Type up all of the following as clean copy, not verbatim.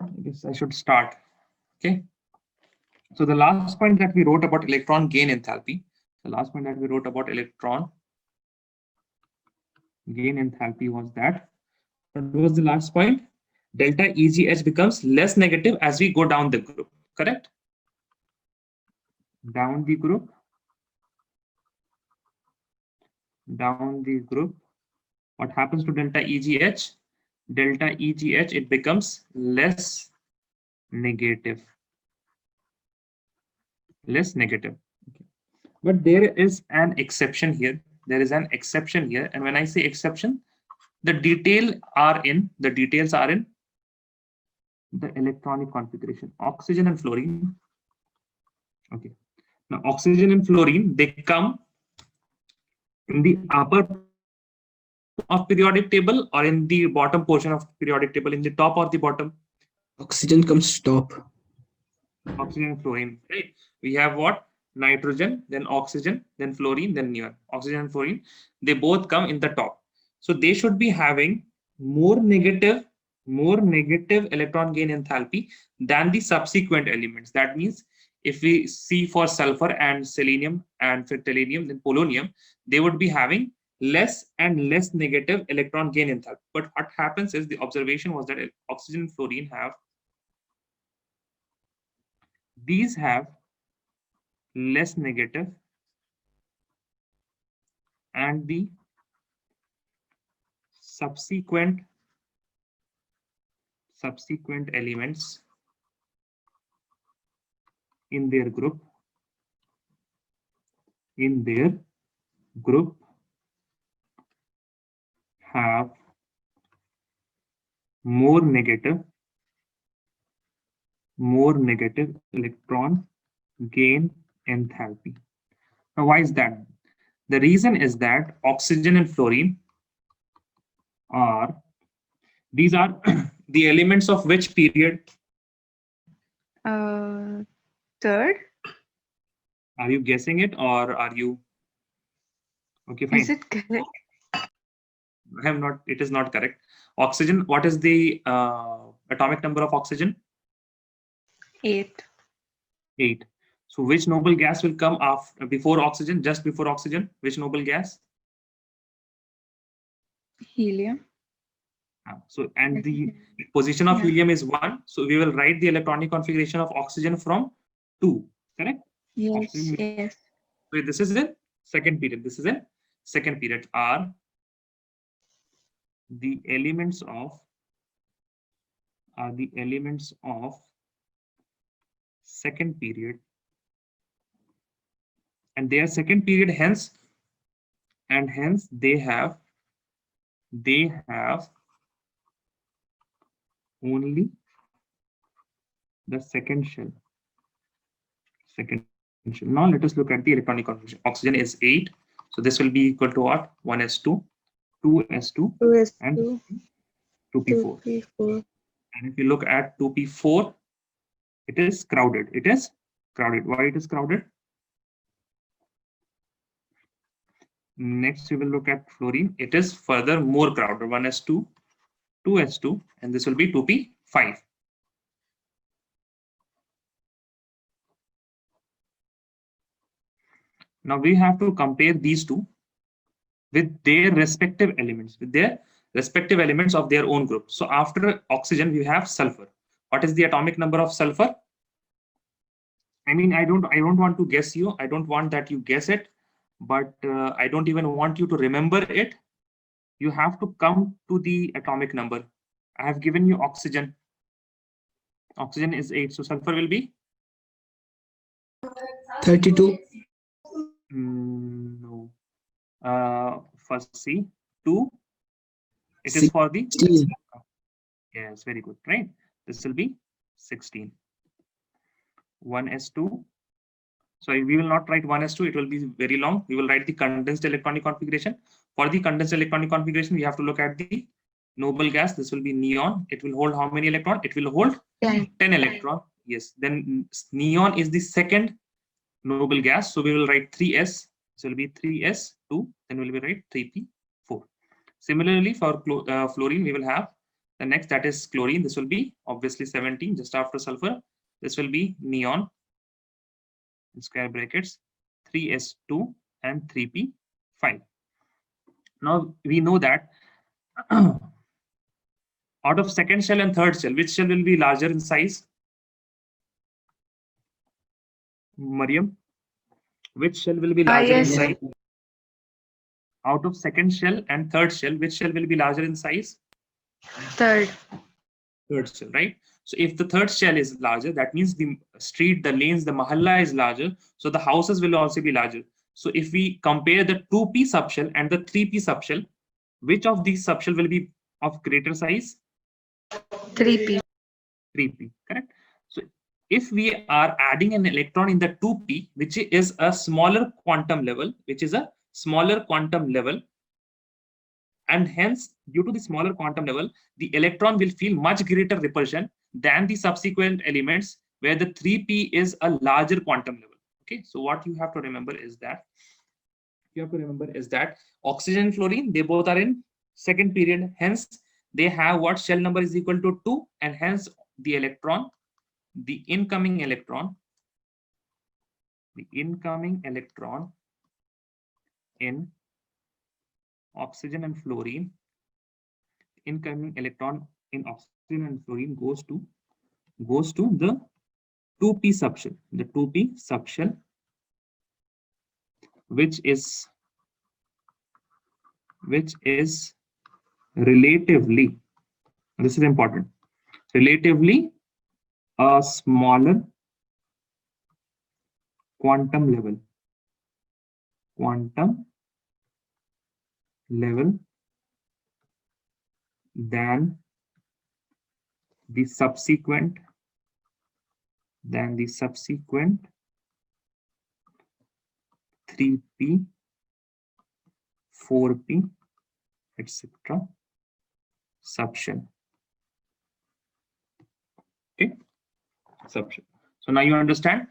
I guess I should start. Okay. So the last point that we wrote about electron gain enthalpy, the last point that we wrote about electron gain enthalpy was that, what was the last point? Delta EGH becomes less negative as we go down the group, correct? Down the group, what happens to delta EGH? Delta EGH, it becomes less negative. Okay. But there is an exception here. And when I say exception, the details are in the electronic configuration. Oxygen and fluorine. Okay. Now oxygen and fluorine, they come in the upper of periodic table or in the bottom portion of periodic table, in the top or the bottom? Oxygen comes top. Oxygen and fluorine, right? We have what? Nitrogen, then oxygen, then fluorine, then neon. Oxygen and fluorine, they both come in the top. So they should be having more negative electron gain enthalpy than the subsequent elements. That means if we see for sulfur and selenium and for tellurium, then polonium, they would be having less and less negative electron gain enthalpy. But what happens is, the observation was that oxygen and fluorine have less negative, and the subsequent elements in their group have more negative electron gain enthalpy. Now, why is that? The reason is that oxygen and fluorine are the elements of which period? Third. Are you guessing it, or are you okay? Fine. Is it correct? I am not. It is not correct. Oxygen. What is the atomic number of oxygen? 8. 8. So which noble gas will come before oxygen? Just before oxygen, which noble gas? Helium. So, and the position of helium is 1. So we will write the electronic configuration of oxygen from 2. Correct? Yes. Oxygen. Yes. So this is a second period. Are the elements of second period, and they are second period, hence they have only the second shell. Now let us look at the electronic configuration. Oxygen is 8, so this will be equal to what? 1s2, 2s2, 2s2, and 2p4. And if you look at 2p4, it is crowded. Why it is crowded? Next, we will look at fluorine. It is further more crowded. 1s2, 2s2, and this will be 2p5. Now we have to compare these two with their respective elements, of their own group. So after oxygen, we have sulfur. What is the atomic number of sulfur? I mean, I don't want to guess you. I don't want that you guess it, but I don't even want you to remember it. You have to come to the atomic number. I have given you oxygen. Oxygen is 8, so sulfur will be 32. No. First C, 2. It is for the 16. Yes, very good, right? This will be 16. 1s2. Sorry, we will not write 1s2. It will be very long. We will write the condensed electronic configuration. For the condensed electronic configuration, we have to look at the noble gas. This will be neon. It will hold how many electrons? It will hold 10 electrons. Yes. Then neon is the second noble gas. So we will write 3s. So it will be 3s2. Then we will write 3p4. Similarly, for fluorine, we will have The next, that is chlorine. This will be obviously 17 just after sulfur. This will be neon, in square brackets, 3s2 and 3p5. Now we know that out of second shell and third shell, which shell will be larger in size? Mariam, which shell will be larger in Yes. size? Out of second shell and third shell, which shell will be larger in size? Third. Third shell, right? So if the third shell is larger, that means the street, the lanes, the mahalla is larger. So the houses will also be larger. So if we compare the 2p subshell and the 3p subshell, which of these subshell will be of greater size? 3p. 3p, correct? So if we are adding an electron in the 2p, which is a smaller quantum level, and hence due to the smaller quantum level, the electron will feel much greater repulsion than the subsequent elements where the 3p is a larger quantum level. Okay, so what you have to remember is that oxygen and fluorine, they both are in second period, hence they have what shell number is equal to 2, and hence the incoming electron in oxygen and fluorine, goes to the 2p subshell, which is relatively, this is important, relatively a smaller quantum level than the subsequent 3p, 4p, etc. subshell. Okay, subshell. So now you understand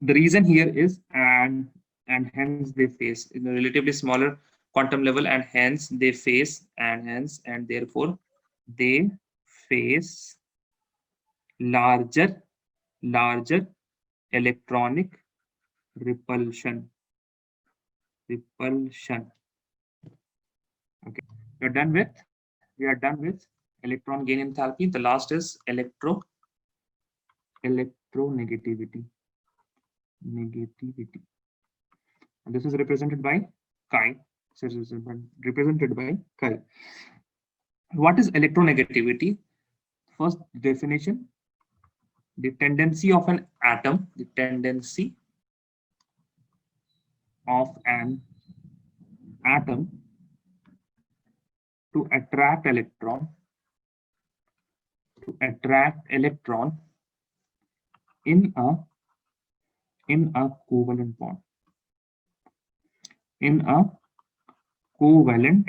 the reason here is, and hence they face in a relatively smaller quantum level, and hence they face, and therefore they face larger electronic repulsion. Okay, we are done with electron gain enthalpy. The last is electronegativity. And this is represented by chi. What is electronegativity? First definition: the tendency of an atom, to attract electron in a covalent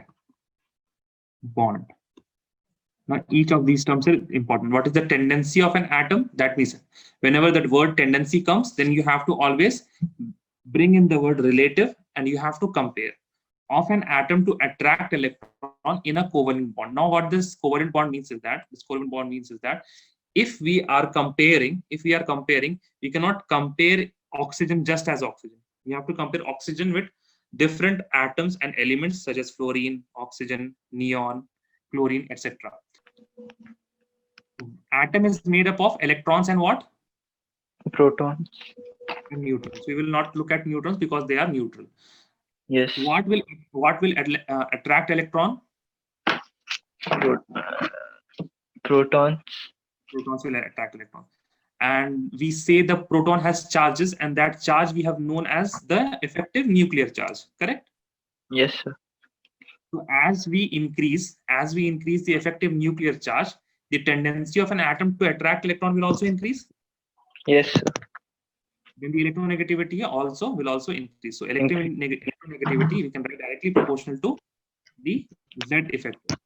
bond. Now, each of these terms are important. What is the tendency of an atom? That means whenever that word tendency comes, then you have to always bring in the word relative, and you have to compare of an atom to attract electron in a covalent bond. Now, what this covalent bond means is that if we are comparing, we cannot compare oxygen just as oxygen. We have to compare oxygen with different atoms and elements such as fluorine, oxygen, neon, chlorine, etc. Atom is made up of electrons and what? Protons. And neutrons. We will not look at neutrons because they are neutral. Yes. What will attract electron? Protons. Protons will attract electron. And we say the proton has charges, and that charge we have known as the effective nuclear charge, correct? Yes, sir. So as we increase the effective nuclear charge, the tendency of an atom to attract electron will also increase. Yes, sir. Then the electronegativity will also increase. So electronegativity we can write directly proportional to the Z effective.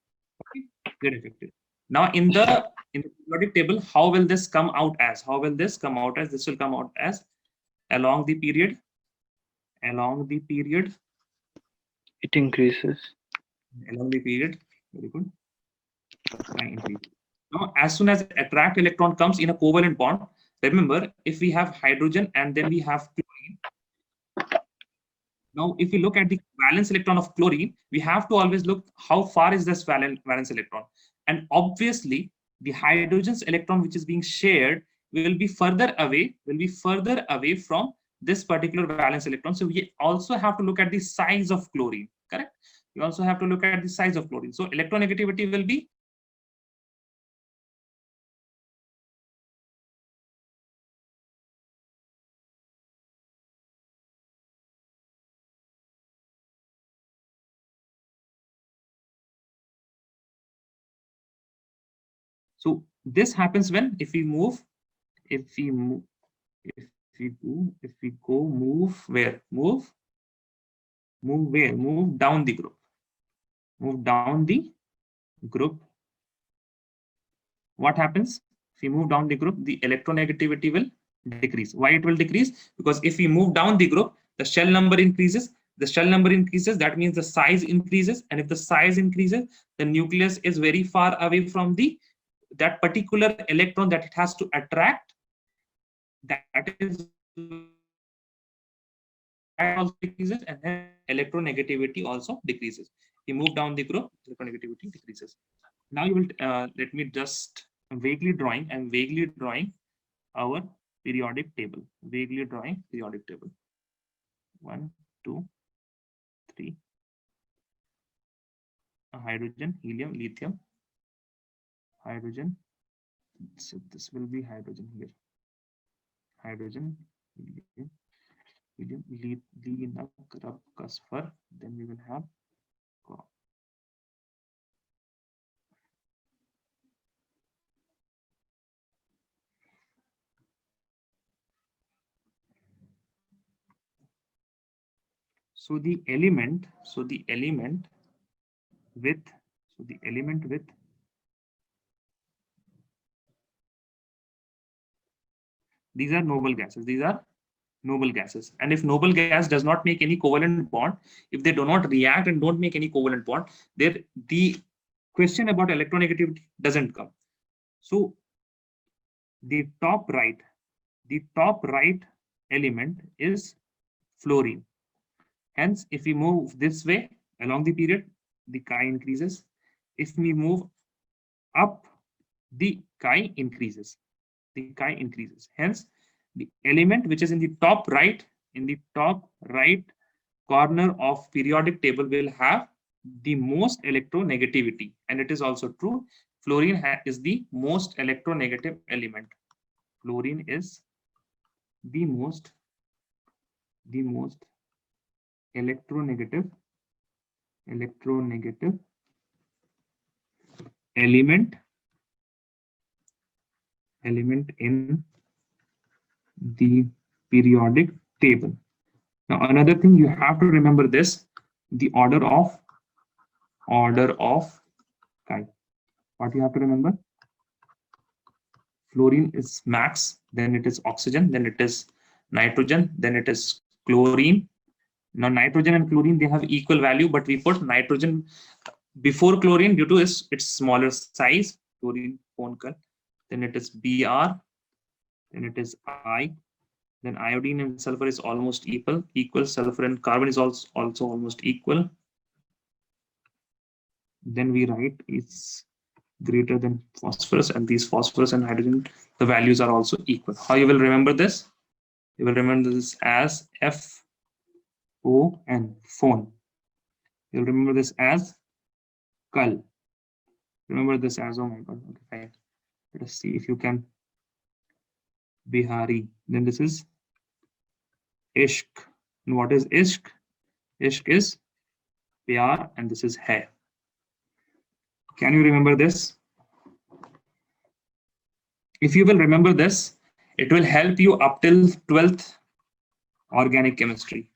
Okay? Z effective. Now in the periodic table, how will this come out as? This will come out as along the period. It increases. Along the period. Very good. Chi increases. Now, as soon as attract electron comes in a covalent bond, remember, if we have hydrogen and then we have chlorine. Now, if we look at the valence electron of chlorine, we have to always look how far is this valence electron. And obviously, the hydrogen's electron which is being shared will be further away from this particular valence electron. So we also have to look at the size of chlorine, correct? We also have to look at the size of chlorine. So electronegativity will be so this happens when if we go move where move down the group. What happens if we move down the group? The electronegativity will decrease. Why it will decrease? Because if we move down the group, the shell number increases. That means the size increases, and if the size increases, the nucleus is very far away from that particular electron that it has to attract. That also decreases, and then electronegativity also decreases. You move down the group, electronegativity decreases. Now you will let me just vaguely drawing our periodic table. 1, 2, 3. Hydrogen, helium, lithium, hydrogen. So this will be hydrogen here. Hydrogen, helium, lithium, phosphor. Then we will have the element with these are noble gases. And if noble gas does not make any covalent bond, if they do not react and don't make any covalent bond, then the question about electronegativity doesn't come. So the top right element is fluorine. Hence, if we move this way along the period, the chi increases. If we move up, the chi increases. Hence, the element which is in the top right corner of periodic table will have the most electronegativity, and it is also true. Fluorine is the most electronegative element. Fluorine is the most electronegative element in the periodic table. Now, another thing you have to remember this: the order of chi. What you have to remember? Fluorine is max, then it is oxygen, then it is nitrogen, then it is chlorine. Now, nitrogen and chlorine, they have equal value, but we put nitrogen before chlorine due to its smaller size. Chlorine, then it is Br, then it is I, then iodine and sulfur is almost equal. Sulfur and carbon is also almost equal. Then we write it's greater than phosphorus, and these phosphorus and hydrogen, the values are also equal. How you will remember this? You will remember this as FON, phone. You'll remember this as Kal. Remember this as, oh my god, okay, fine. Let us see if you can. Bihari. Then this is Ishq. And what is Ishq? Ishq is Pyar, and this is Hai. Can you remember this? If you will remember this, it will help you up till 12th organic chemistry.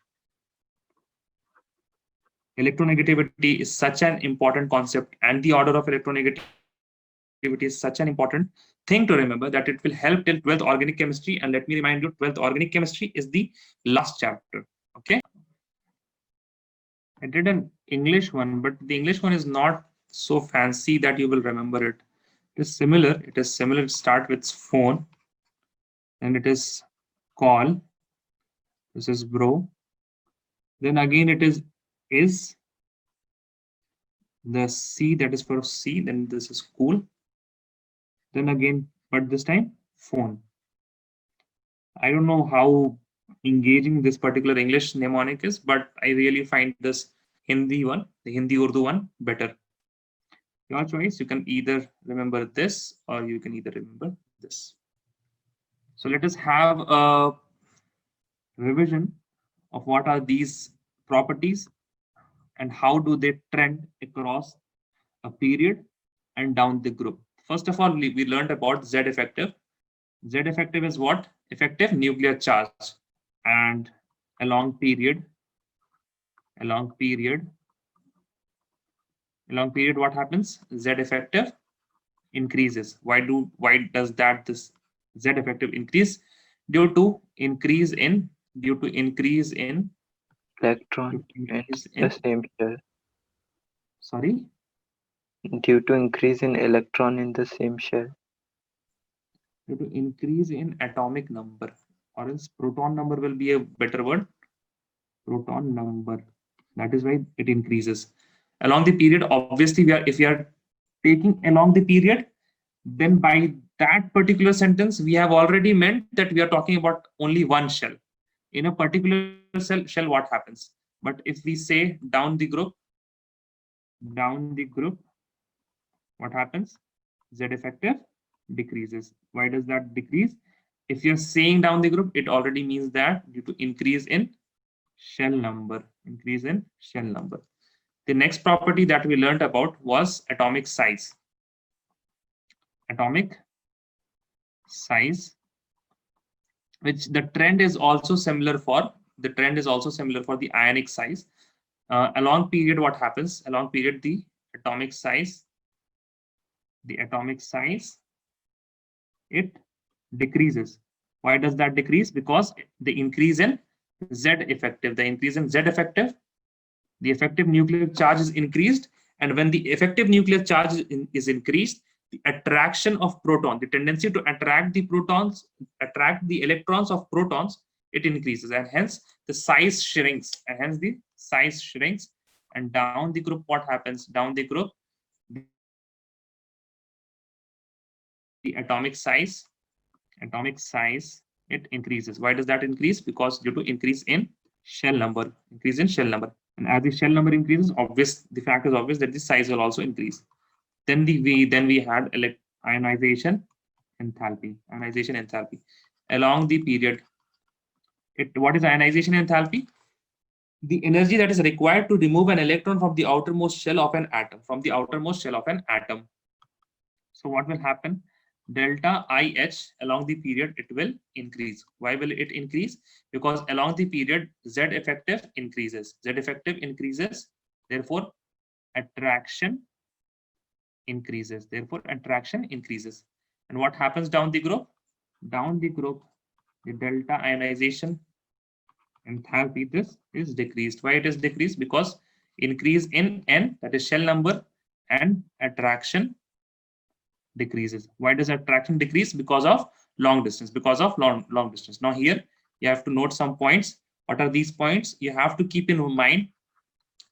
Electronegativity is such an important concept, and the order of electronegativity is such an important thing to remember that it will help till 12th organic chemistry. And let me remind you, 12th organic chemistry is the last chapter. Okay. I did an English one, but the English one is not so fancy that you will remember it. It is similar. It is similar. Start with phone, and it is call. This is bro. Then again it is the C, that is for C. Then this is cool. Then again, but this time phone. I don't know how engaging this particular English mnemonic is, but I really find this Hindi one, the Hindi Urdu one, better. Your choice. You can either remember this or you can either remember this. So let us have a revision of what are these properties and how do they trend across a period and down the group. First of all, we learned about Z effective. Z effective is what? Effective nuclear charge. And along period, what happens? Z effective increases. Why does that this Z effective increase? Due to increase in Electron in the same shell. Sorry? Due to increase in electron in the same shell. Due to increase in atomic number, or else proton number will be a better word. Proton number. That is why it increases. Along the period, obviously, if we are taking along the period, then by that particular sentence, we have already meant that we are talking about only one shell. In a particular shell, what happens? But if we say down the group, what happens? Z effective decreases. Why does that decrease? If you're saying down the group, it already means that due to increase in shell number. The next property that we learned about was atomic size. Which the trend is also similar for the ionic size. Along period, what happens? Along period, the atomic size, it decreases. Why does that decrease? Because the increase in Z effective. The effective nuclear charge is increased, and when the effective nuclear charge is increased, the attraction of proton, the tendency to attract the electrons of protons, it increases, and hence the size shrinks. And down the group, what happens? Down the group, the atomic size, it increases. Why does that increase? Because due to increase in shell number. And as the shell number increases, the fact is obvious that the size will also increase. Then we had ionization enthalpy. Along the period, what is ionization enthalpy? The energy that is required to remove an electron from the outermost shell of an atom. So what will happen? Delta IH along the period, it will increase. Why will it increase? Because along the period, Z effective increases. Therefore attraction increases. And what happens down the group? The delta ionization enthalpy, this is decreased. Why it is decreased? Because increase in N, that is shell number, and attraction decreases. Why does attraction decrease? Because of long distance. Now here you have to note some points. What are these points? You have to keep in mind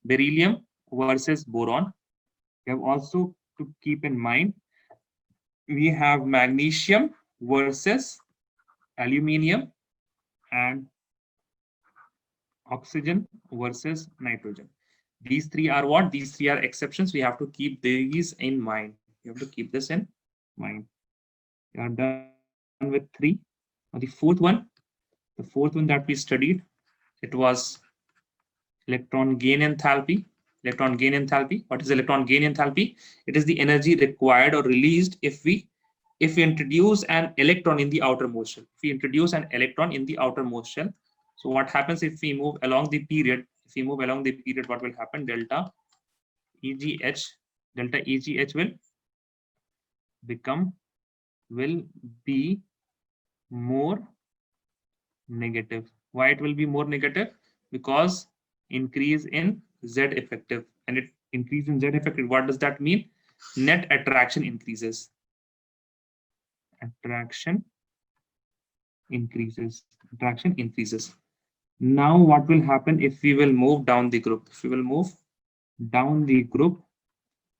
beryllium versus boron. You have also to keep in mind we have magnesium versus aluminium and oxygen versus nitrogen. These three are what? These three are exceptions. We have to keep these in mind. You have to keep this in mind. You are done with three. Now the fourth one that we studied, it was electron gain enthalpy. What is electron gain enthalpy? It is the energy required or released if we introduce an electron in the outermost shell. So what happens if we move along the period? What will happen? Delta EGH will be more negative. Why it will be more negative? Because increase in Z effective, and Increase in Z effective. What does that mean? Net attraction increases. Attraction increases. Attraction increases. Now what will happen if we will move down the group? If we will move down the group,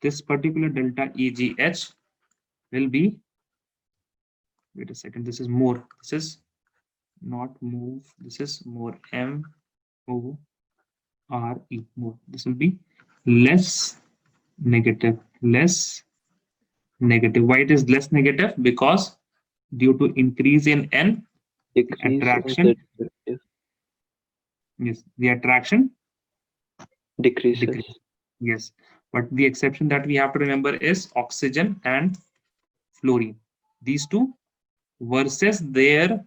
this particular delta EGH will be, wait a second, this is more. This is not move. This is more. MORE. More. This will be less negative. Less negative. Why it is less negative? Because due to increase in N, Decrease attraction, in Z effective. yes, the attraction Decreases. decrease. Yes, but the exception that we have to remember is oxygen and fluorine. These two versus their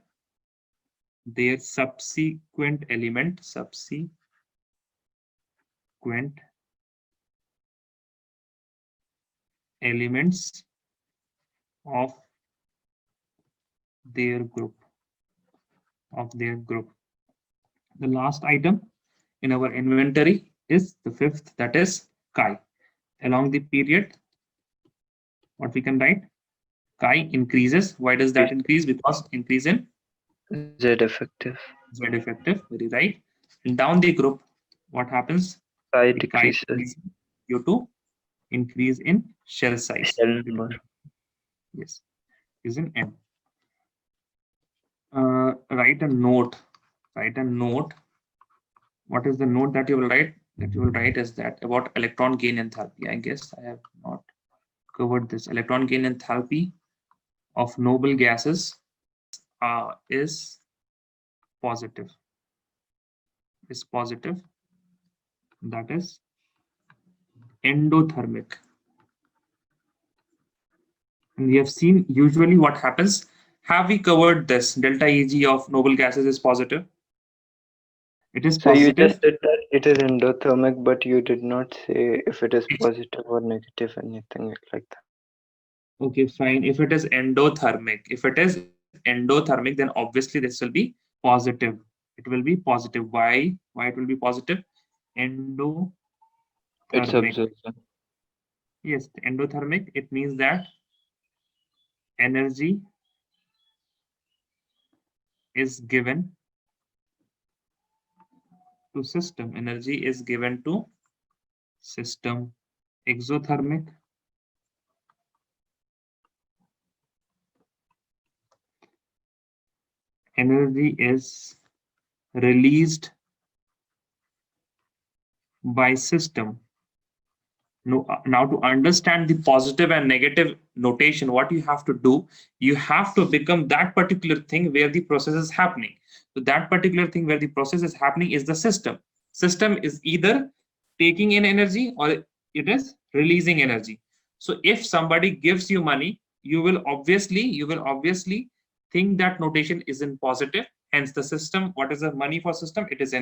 subsequent element, elements of their group. The last item in our inventory is the fifth, that is chi. Along the period, what we can write? Chi increases. Why does that increase? Because increase in Z effective. Z effective, very right. And down the group, what happens? Chi The chi decreases. increases due to increase in shell size. Shell number. Yes, is in N. Write a note. What is the note that you will write? That you will write is that about electron gain enthalpy. I guess I have not covered this. Electron gain enthalpy of noble gases is positive. That is endothermic. And we have seen usually what happens. Have we covered this? Delta Eg of noble gases is positive. It is So you positive. just said that it is endothermic, but you did not say if it is positive or negative, anything like that. Okay, fine. If it is endothermic, then obviously this will be positive. It will be positive. Why? Why it will be positive? Endothermic. It's absorption. Yes, endothermic. It means that energy is given to system. Energy is given to system. Exothermic. Energy is released by system. Now to understand the positive and negative notation, what you have to do, you have to become that particular thing where the process is happening. So that particular thing where the process is happening is the system. System is either taking in energy or it is releasing energy. So if somebody gives you money, you will obviously think that notation is in positive. Hence the system, what is the money for system? It is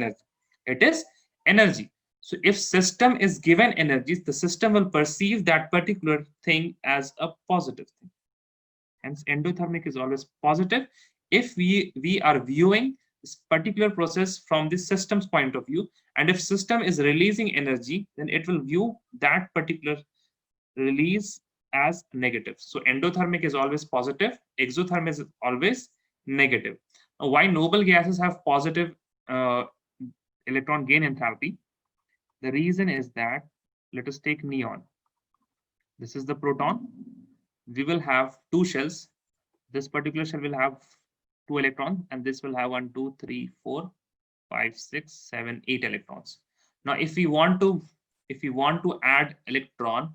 energy. So if system is given energy, the system will perceive that particular thing as a positive thing. Hence endothermic is always positive. If we are viewing this particular process from the system's point of view, and if system is releasing energy, then it will view that particular release as negative. So endothermic is always positive, exothermic is always negative. Now, why noble gases have positive electron gain enthalpy? The reason is that, let us take neon. This is the proton. We will have two shells. This particular shell will have 2 electrons, and this will have 1, 2, 3, 4, 5, 6, 7, 8 electrons. Now, if we want to add electron,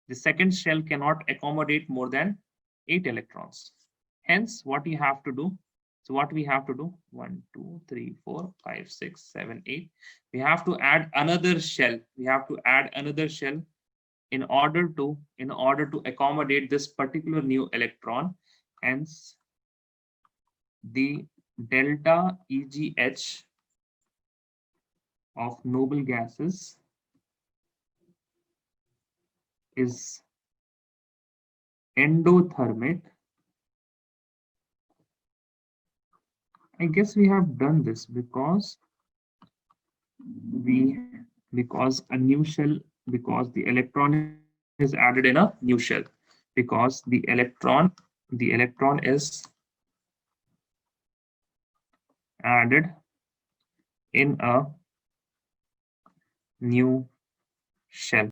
the second shell cannot accommodate more than 8 electrons. Hence, what you have to do? So what we have to do? 1, 2, 3, 4, 5, 6, 7, 8. We have to add another shell. In order to accommodate this particular new electron. Hence, the delta EGH of noble gases is endothermic. I guess we have done this because we because a new shell, because the electron is added in a new shell, because the electron is added in a new shell.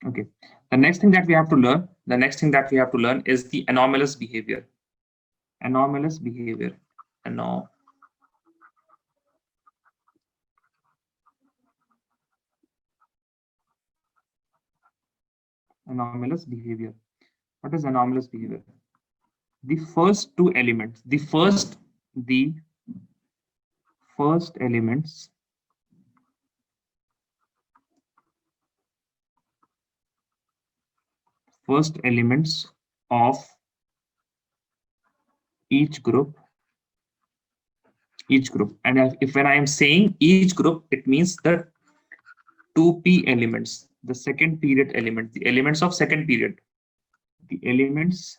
Okay. The next thing that we have to learn, is the anomalous behavior. Anomalous behavior. Anomalous behavior. What is anomalous behavior? The first two elements, the first elements of each group, and if when I am saying each group, it means the 2p elements, the second period element, the elements of second period, the elements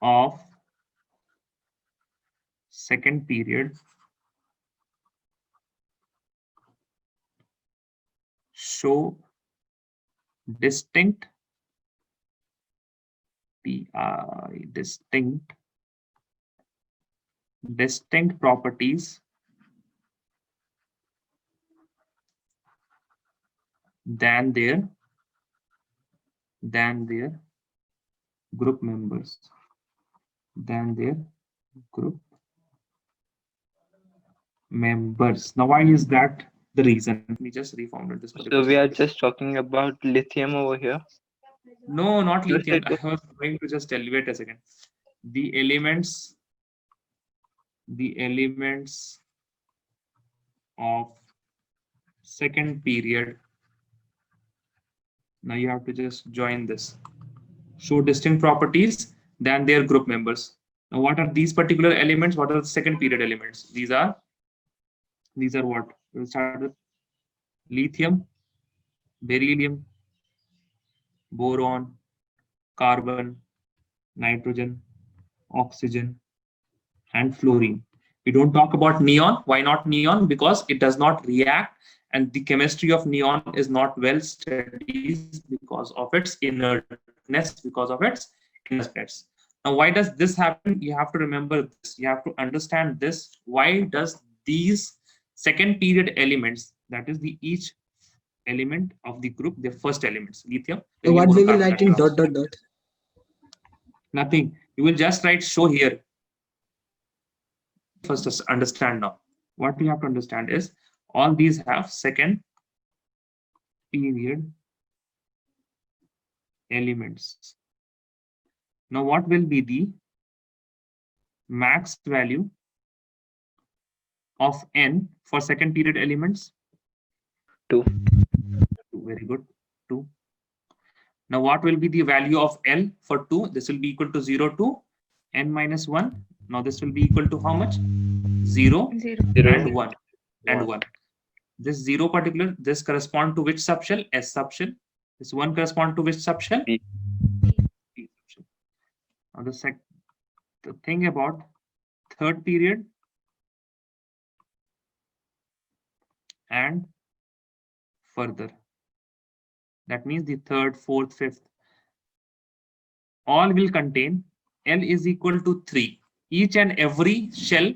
of second period show distinct properties than their group members, Now, why is that the reason? Let me just reformulate this. So we are just talking about lithium over here. No, not Yes, lithium. it is. I was going to just tell you. Wait a second. The elements of second period. Now you have to just join this. Show distinct properties than their group members. Now, what are these particular elements? What are the second period elements? These are what? We'll start with lithium, beryllium, boron, carbon, nitrogen, oxygen, and fluorine. We don't talk about neon. Why not neon? Because it does not react, and the chemistry of neon is not well studied because of its inertness, Now, why does this happen? You have to remember this. You have to understand this. Why does these second period elements, that is the each element of the group, the first elements, lithium. So what we will carbon, write in dot dot dot. Nothing. You will just write show here. First, understand now. What we have to understand is all these have second period elements. Now, what will be the max value of n for second period elements? 2. Very good. 2. Now, what will be the value of L for 2? This will be equal to 0 to n minus 1. Now, this will be equal to how much? 0, 0. and 1. And 1. This 0 particular, this correspond to which subshell? S subshell. This 1 correspond to which subshell? P. P subshell. Now, the thing about third period and further. That means the third, fourth, fifth. All will contain L is equal to 3. Each and every shell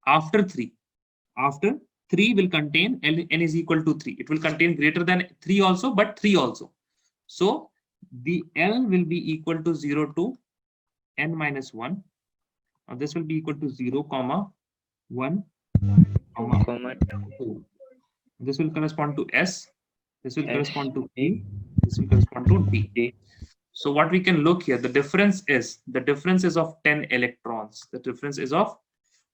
after 3. After 3 will contain n is equal to 3. It will contain greater than 3 also, but 3 also. So the L will be equal to 0 to n minus 1. Now this will be equal to 0, 1, 2. This will correspond to S. This will correspond to E. This will correspond to D. So what we can look here, the difference is of 10 electrons. The difference is of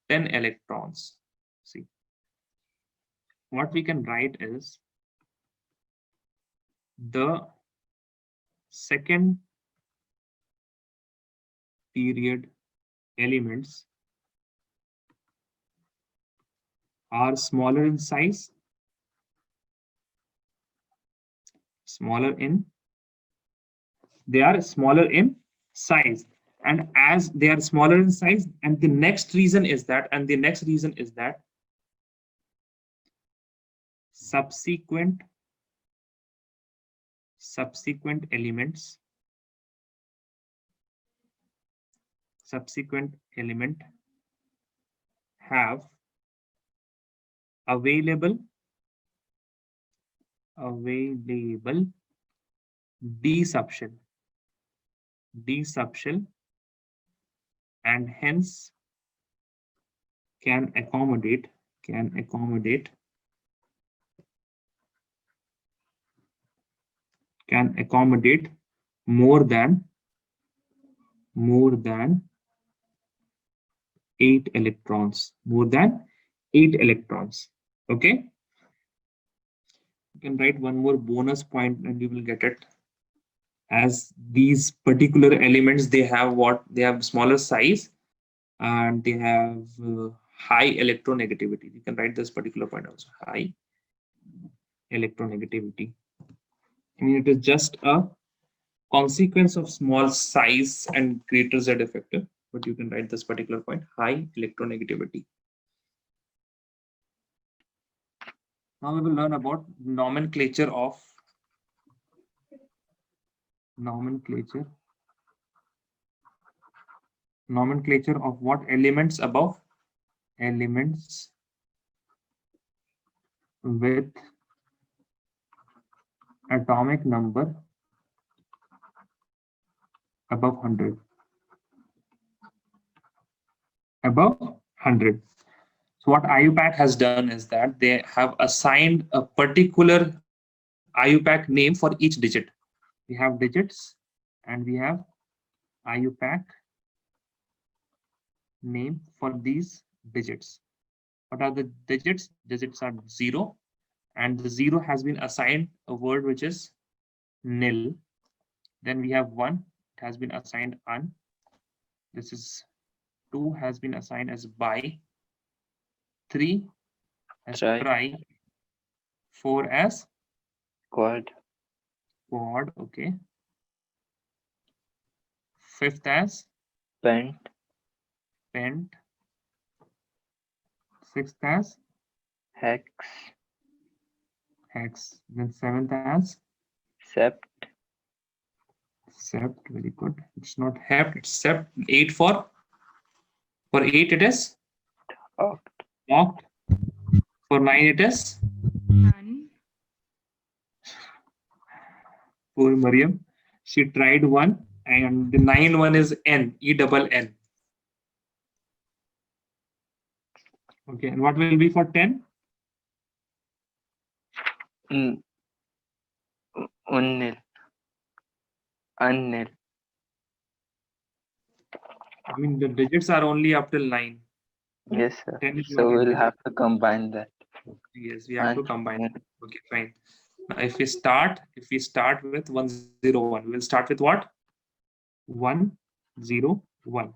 10 electrons. See, what we can write is the second period elements are smaller in size, they are smaller in size, And as they are smaller in size, and the next reason is that, subsequent elements, have available desubshel, and hence can accommodate more than 8 electrons, okay. You can write one more bonus point and you will get it. As these particular elements, they have smaller size and they have high electronegativity. You can write this particular point also, high electronegativity. I mean, it is just a consequence of small size and greater Z effector, but you can write this particular point, high electronegativity. Now we will learn about nomenclature of what elements above, elements with atomic number above 100. So what IUPAC has done is that they have assigned a particular IUPAC name for each digit. We have digits and we have IUPAC name for these digits. What are the digits? Digits are 0, and the 0 has been assigned a word which is nil. Then we have 1, it has been assigned un. This is 2 has been assigned as bi, 3 as tri, 4 as Quad. Okay. 5th as Pent. 6th as Hex. Then 7th as Sept. Very good. It's not hept, it's sept. 8 for 8 it is oct. For 9 it is None. poor Mariam. She tried 1, and the 9 one is n, ENN. Okay, and what will be for 10? Unnil. Unnil. I mean, the digits are only up till 9. Yes, sir. 10 is So not a we'll digit. have to combine that. Yes, we have to combine it. Okay, fine. Now, if we start with 101, we'll start with what? 101.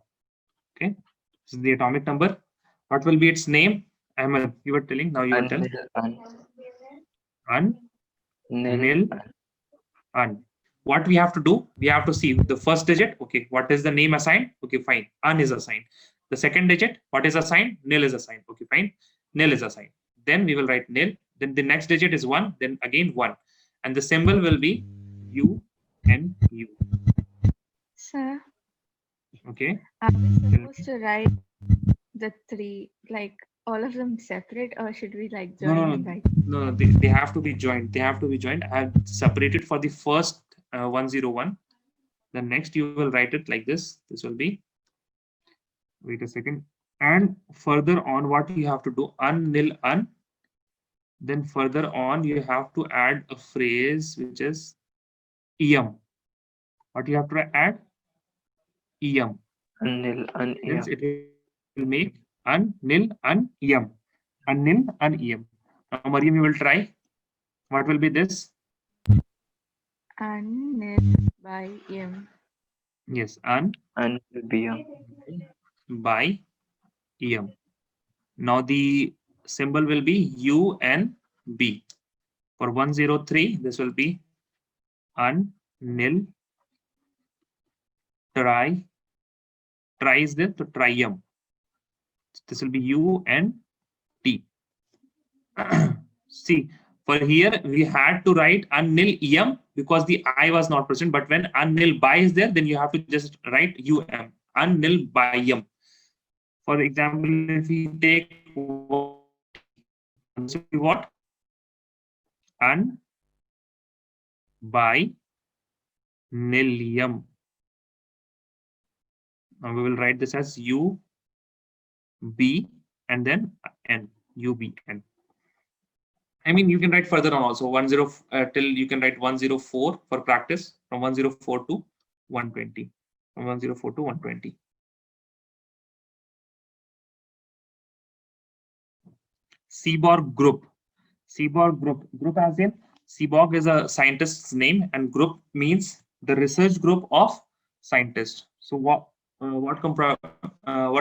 Okay, this is the atomic number. What will be its name? Ahmed, you were telling. Now you will tell. Nil. What we have to do? We have to see the first digit. Okay, what is the name assigned? Okay, fine. Un is assigned. The second digit, what is assigned? Nil is assigned. Okay, fine. Nil is assigned. Then we will write nil. Then the next digit is 1. Then again 1, and the symbol will be U and U. Sir, Okay. are we supposed to write the 3, like all of them separate, or should we like join and write? No, they have to be joined. I have separated for the first 101. The next you will write it like this. This will be, wait a second. And further on, what you have to do, un, nil, un. Then further on, you have to add a phrase which is em. What you have to add? Em. Unnil, un, Hence it will make un, nil, un, em. Un, nil, un, em. Now, Mariam, you will try. What will be this? Un, nil, by em. Yes, un by em. Now the symbol will be U and B. For 103, this will be un, nil, tri, Tri is there, so trium. This will be U and T. See, for here we had to write unnil em because the I was not present. But when unnil by is there, then you have to just write um, unnil byum. For example, if we take what? Un by nilium. Now we will write this as U B and then N, U B N. I mean, you can write further on also 10 till you can write 104 for practice, from 104 to 120, from 104 to 120. Seaborg group. Seaborg group as in Seaborg is a scientist's name and group means the research group of scientists. So what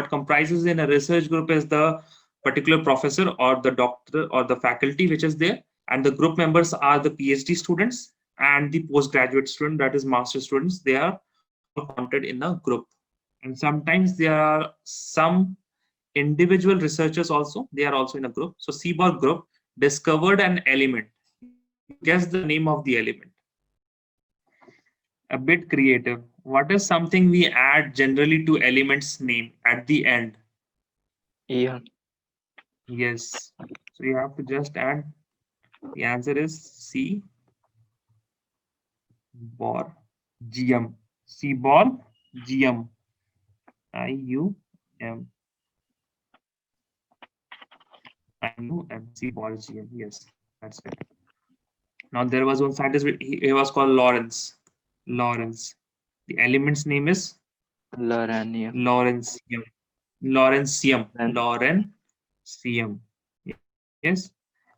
comprises in a research group is the particular professor or the doctor or the faculty which is there, and the group members are the PhD students and the postgraduate student, that is master students. They are counted in a group, and sometimes there are some individual researchers also, they are also in a group. So Seaborg group discovered an element. Guess the name of the element. A bit creative. What is something we add generally to elements name at the end? Eon. Yes. So you have to just add. The answer is C. Bor GM. Seaborg GM. IUM. Seaborg GM. Yes, that's it. Now there was one scientist. He was called Lawrence. Lawrence. The element's name is Lawrenium. Lawrencium. Lawrencium. Lawrencium. Yes.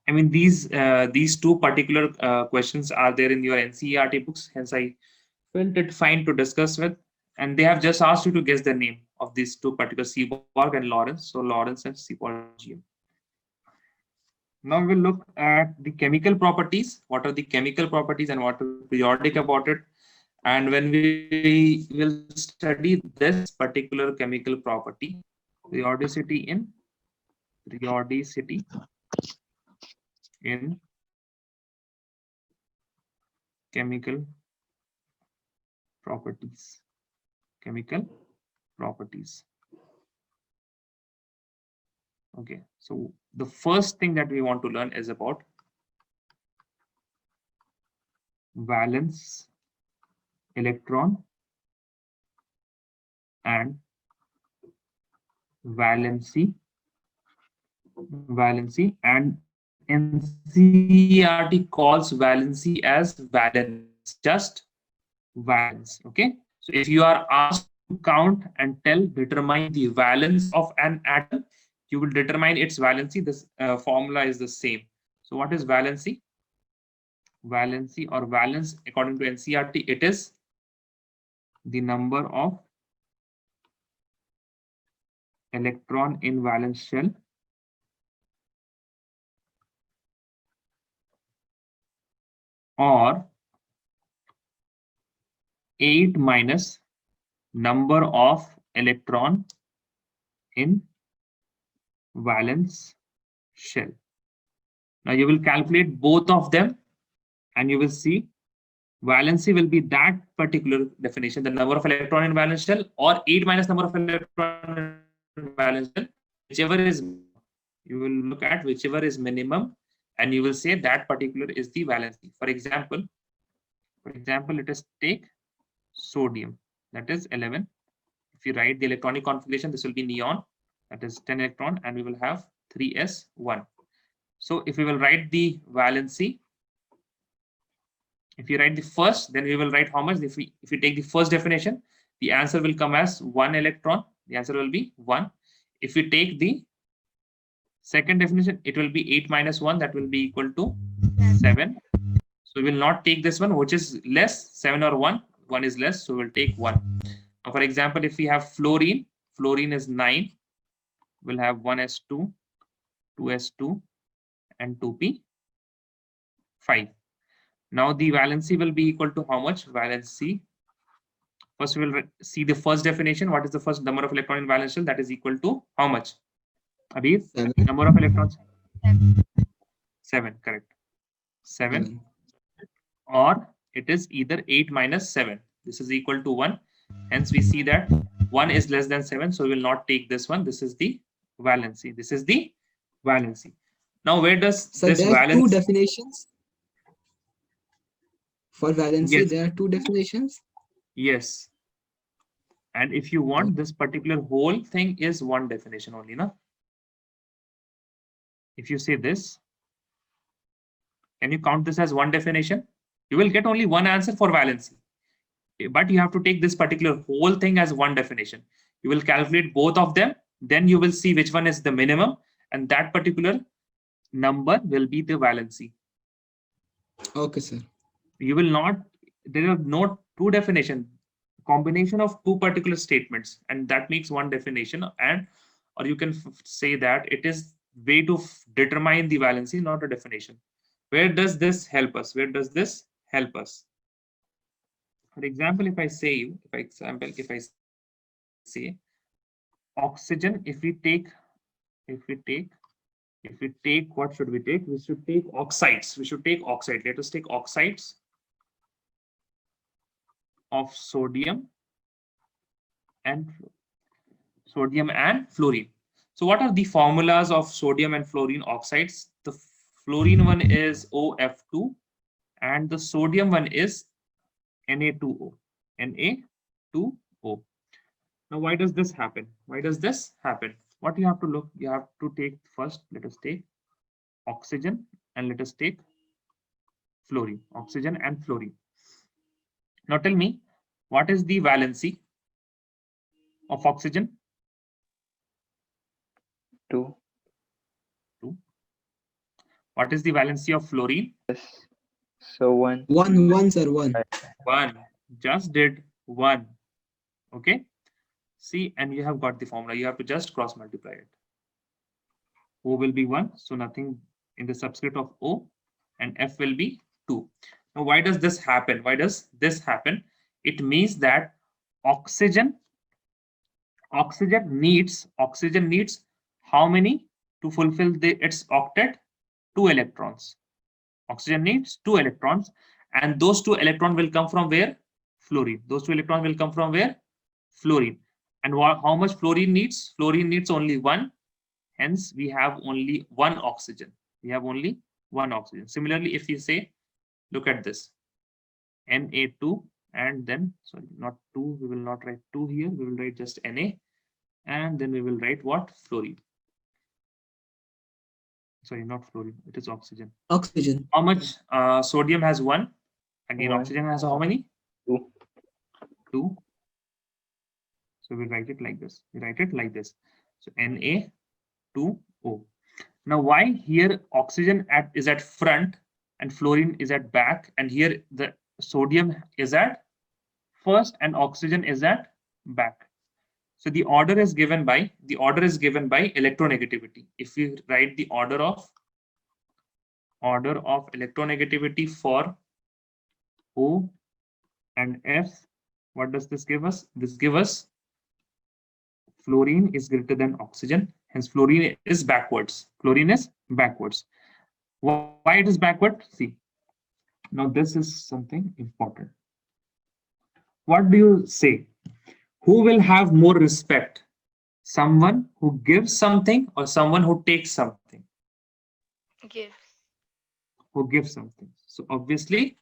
I mean, these two particular questions are there in your NCERT books. Hence, I felt it fine to discuss with. And they have just asked you to guess the name of these two particular, Seaborg and Lawrence. So Lawrence and Seaborgium. Now we'll look at the chemical properties. What are the chemical properties and what is periodic about it? And when we will study this particular chemical property, periodicity in chemical properties. Chemical properties. Okay, so the first thing that we want to learn is about valence electron and valency and NCERT calls valency as valence, just valence. Okay, so if you are asked to count and determine the valence of an atom, you will determine its valency. This formula is the same. So what is valency? Valency or valence according to NCERT, it is the number of electron in valence shell or 8 minus number of electron in valence shell. Now you will calculate both of them and you will see valency will be that particular definition, the number of electron in valence shell, or 8 minus number of electron in valence shell, whichever is, you will look at whichever is minimum and you will say that particular is the valency. For example, let us take sodium, that is 11. If you write the electronic configuration, this will be neon, that is 10 electron, and we will have 3s1. So if we will write the valency, if you write the first, then we will write how much. If we take the first definition, the answer will come as 1 electron. The answer will be 1. If we take the second definition, it will be 8 minus 1. That will be equal to 7. So we will not take this one, which is less, 7 or 1. 1 is less, so we'll take 1. Now, for example, if we have fluorine, fluorine is 9. We'll have 1s2, 2s2, and 2p5. Now the valency will be equal to how much? Valency First, we will see the first definition. What is the first number of electron in valence shell? That is equal to how much? Abir, 7. number of electrons? 7, correct. 7. 7. Or it is either 8 minus 7. This is equal to 1. Hence, we see that 1 is less than 7. So we will not take this one. This is the valency. This is the valency. Now, where does So this there are two valence? definitions. For valency, Yes. there are two definitions. Yes. And if you want, this particular whole thing is one definition only, no? If you say this, can you count this as one definition? You will get only one answer for valency. But you have to take this particular whole thing as one definition. You will calculate both of them. Then you will see which one is the minimum. And that particular number will be the valency. Okay, sir. You will not, there are no two definition, combination of two particular statements, and that makes one definition. And or you can say that it is way to determine the valency, not a definition. Where does this help us? Where does this help us? For example, if I say oxygen, if we take, what should we take? We should take oxides. We should take oxide. Let us take oxides of sodium and fluorine. So what are the formulas of sodium and fluorine oxides? The fluorine one is OF2 and the sodium one is Na2O. Na2O. Now, why does this happen? Why does this happen? What you have to look, you have to take first, let us take oxygen and let us take fluorine, oxygen and fluorine. Now tell me, what is the valency of oxygen? 2. 2. What is the valency of fluorine? Yes. So 1. 1, 1, sir, 1. 1. Just did 1. Okay. See, and you have got the formula. You have to just cross multiply it. O will be 1. So nothing in the subscript of O, and F will be 2. Now, why does this happen? Why does this happen? It means that oxygen needs how many to fulfill its octet? 2 electrons. Oxygen needs 2 electrons, and those 2 electrons will come from where? Fluorine. Those 2 electrons will come from where? Fluorine. And how much fluorine needs? Fluorine needs only 1. Hence, we have only 1 oxygen. We have only 1 oxygen. Similarly, if you say, look at this, Na2, and then, sorry, not 2, we will not write 2 here. We will write just Na, and then we will write what? Fluorine. Sorry, not fluorine, it is oxygen. Oxygen. How much? Sodium has 1. Again, 1. oxygen has how many? 2. 2. So we write it like this. We write it like this. So Na2O. Now, why here oxygen is at front and fluorine is at back, and here the sodium is at first and oxygen is at back? So the order is given by electronegativity. If we write the order of electronegativity for O and F, what does this give us? This gives us fluorine is greater than oxygen. Hence, fluorine is backwards. Fluorine is backwards. Why it is backward? See, now this is something important. What do you say? Who will have more respect? Someone who gives something or someone who takes something? Gives. Who gives something. So obviously,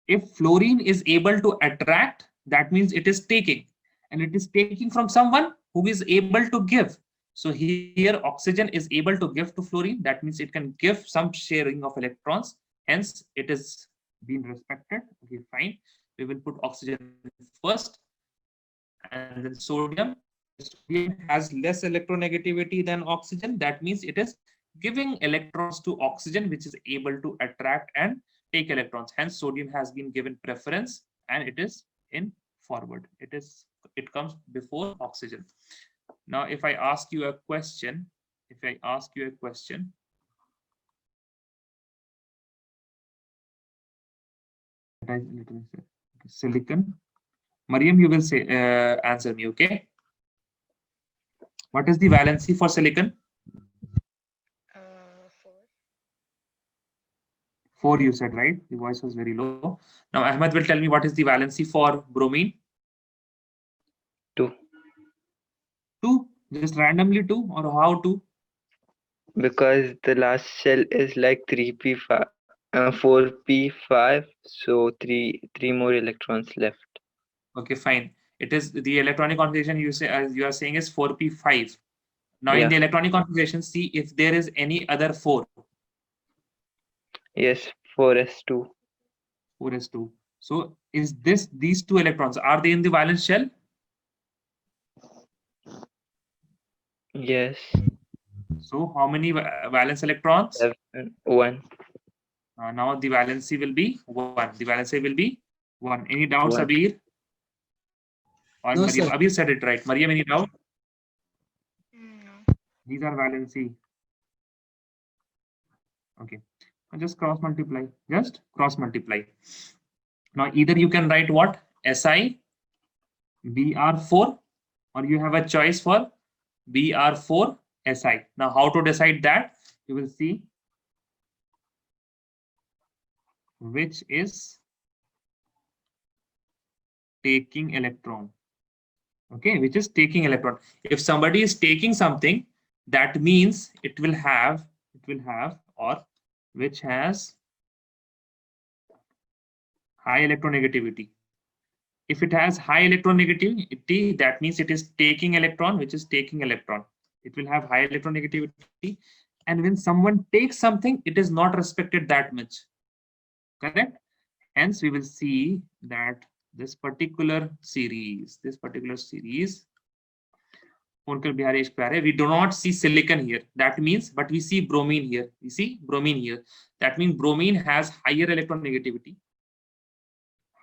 if fluorine is able to attract, that means it is taking, and it is taking from someone who is able to give. So here oxygen is able to give to fluorine. That means it can give some sharing of electrons. Hence, it is being respected. Okay, fine. We will put oxygen first, and then sodium. Sodium has less electronegativity than oxygen. That means it is giving electrons to oxygen, which is able to attract and take electrons. Hence, sodium has been given preference, and it is in forward. It comes before oxygen. Now, if I ask you a question, silicon Mariam, you will say answer me, okay? What is the valency for silicon? 4. 4 you said, right? The voice was very low. Now Ahmed will tell me what is the valency for bromine. 2. 2, just randomly 2, or how 2? Because the last shell is like 3p5, 4p5, so three more electrons left. Okay, fine. It is the electronic configuration you say, as you are saying, is 4p5. Now in Yeah. the electronic configuration, see if there is any other 4. Yes, 4s2. 4s2. So is these 2 electrons, are they in the valence shell? Yes. So how many valence electrons? 7, 1. Now the valency will be 1. The valency will be 1. Any doubts, 1. Abir? Or No, Mariam? sir. Abir said it right. Mariam, any doubt? No. These are valency. Okay. Just cross multiply. Just cross multiply. Now either you can write what? Si Br4, or you have a choice for Br4 Si. Now how to decide that? You will see which is taking electron. Okay, which is taking electron. If somebody is taking something, that means it will have, or which has high electronegativity. If it has high electronegativity, that means it is taking electron, which is taking electron. It will have high electronegativity. And when someone takes something, it is not respected that much. Correct? Hence, we will see that this particular series, we do not see silicon here. That means, but we see bromine here. We see bromine here. That means bromine has higher electronegativity.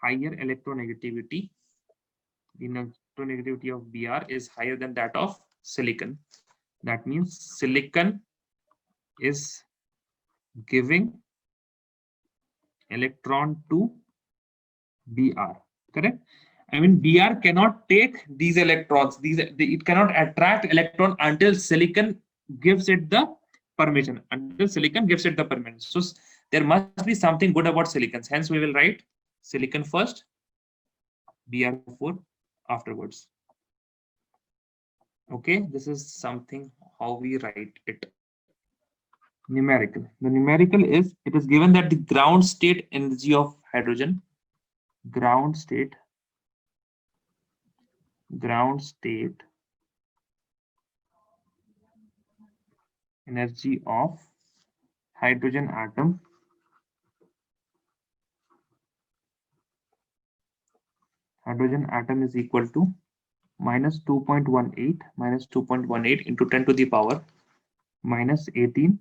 The electronegativity of Br is higher than that of silicon. That means silicon is giving electron to Br. Correct? I mean, Br cannot take these electrons. It cannot attract electron until silicon gives it the permission. So there must be something good about silicon. Hence, we will write silicon first, Br4 afterwards. Okay, this is something how we write it. Numerical. The numerical is, it is given that the ground state energy of hydrogen, ground state energy of hydrogen atom is equal to minus 2.18 into 10 to the power minus 18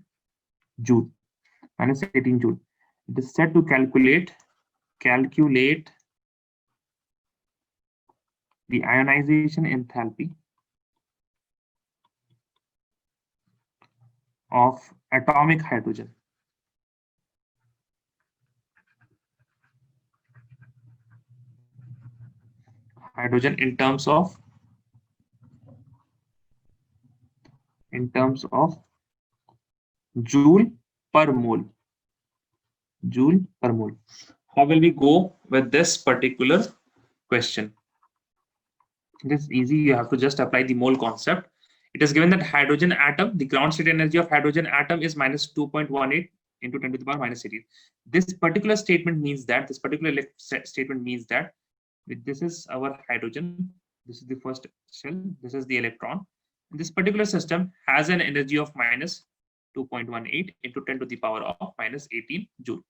joule. It is set to calculate the ionization enthalpy of atomic hydrogen. In terms of joule per mole. How will we go with this particular question? It is easy. You have to just apply the mole concept. It is given that hydrogen atom, the ground state energy of hydrogen atom is minus 2.18 into 10 to the power minus 18. This particular statement means that this is our hydrogen. This is the first shell. This is the electron. And this particular system has an energy of minus 2.18 into 10 to the power of minus 18 joule.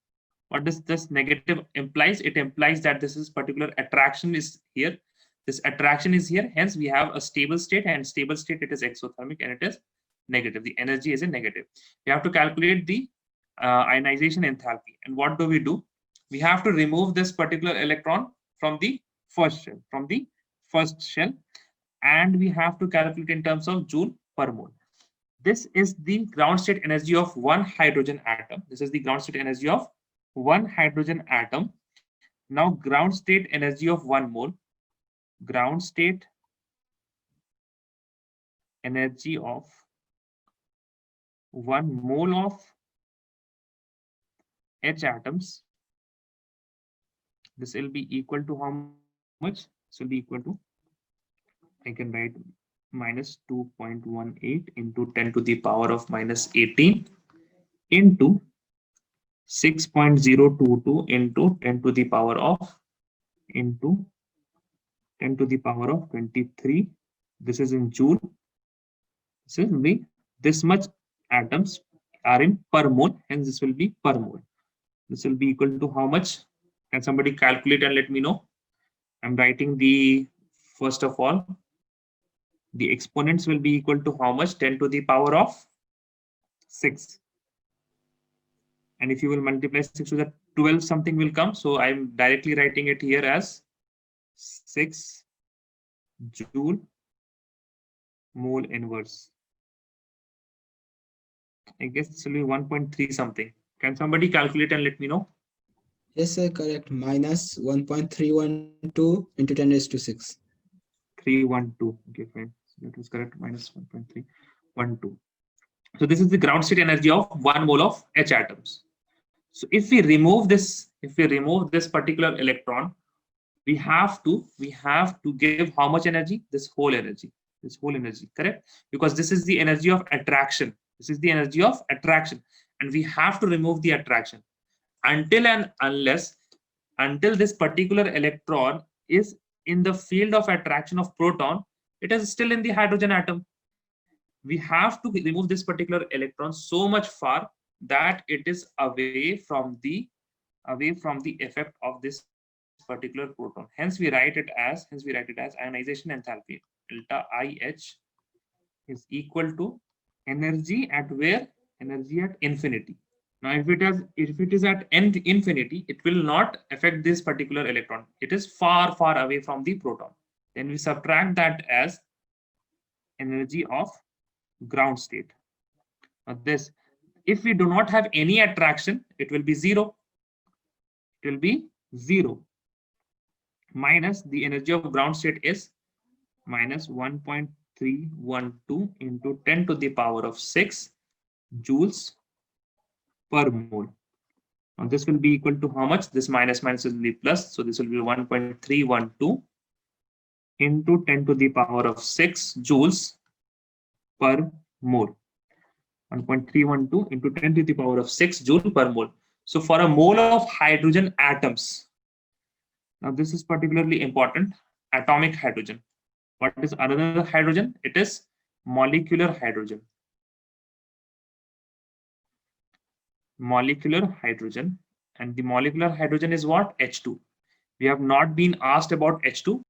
What does this negative implies? It implies that this is particular attraction is here. This attraction is here. Hence, we have a stable state, and stable state, it is exothermic and it is negative. The energy is a negative. We have to calculate the ionization enthalpy. And what do? We have to remove this particular electron from the first shell, and we have to calculate in terms of joule per mole. This is the ground state energy of one hydrogen atom. Now ground state energy of 1 mole. ground state energy of 1 mole of H atoms, this will be equal to how much? This will be equal to, I can write minus 2.18 into 10 to the power of minus 18 into 6.022 into 10 to the power of 23. This is in joule. This will be this much atoms are in per mole, hence this will be per mole. This will be equal to how much? Can somebody calculate and let me know? I'm writing the, first of all, the exponents will be equal to how much? 10 to the power of 6. And if you will multiply 6 to the 12, something will come. So I'm directly writing it here as 6 joule mole inverse. I guess this will be 1.3 something. Can somebody calculate and let me know? Yes, sir, correct. Minus 1.312 into 10 raised to 6. 312. Okay, fine. So that is correct. Minus 1.312. So this is the ground state energy of 1 mole of H atoms. So if we remove this particular electron, we have to give how much energy? This whole energy, correct? Because this is the energy of attraction. And we have to remove the attraction until this particular electron is in the field of attraction of proton, it is still in the hydrogen atom. We have to remove this particular electron so much far that it is away from the effect of this particular proton. Hence we write it as ionization enthalpy. Delta IH is equal to energy at where? Energy at infinity. Now if it is at infinity, it will not affect this particular electron. It is far away from the proton. Then we subtract that as energy of ground state. Now this, if we do not have any attraction, it will be 0. It will be 0 minus the energy of ground state is minus 1.312 into 10 to the power of 6 joules per mole. Now this will be equal to how much? This minus will be plus, so this will be 1.312 into 10 to the power of 6 joules per mole. 1.312 into 10 to the power of 6 joule per mole. So for a mole of hydrogen atoms, now this is particularly important, atomic hydrogen. What is another hydrogen? It is molecular hydrogen. Molecular hydrogen, and the molecular hydrogen is what? H2. We have not been asked about H2.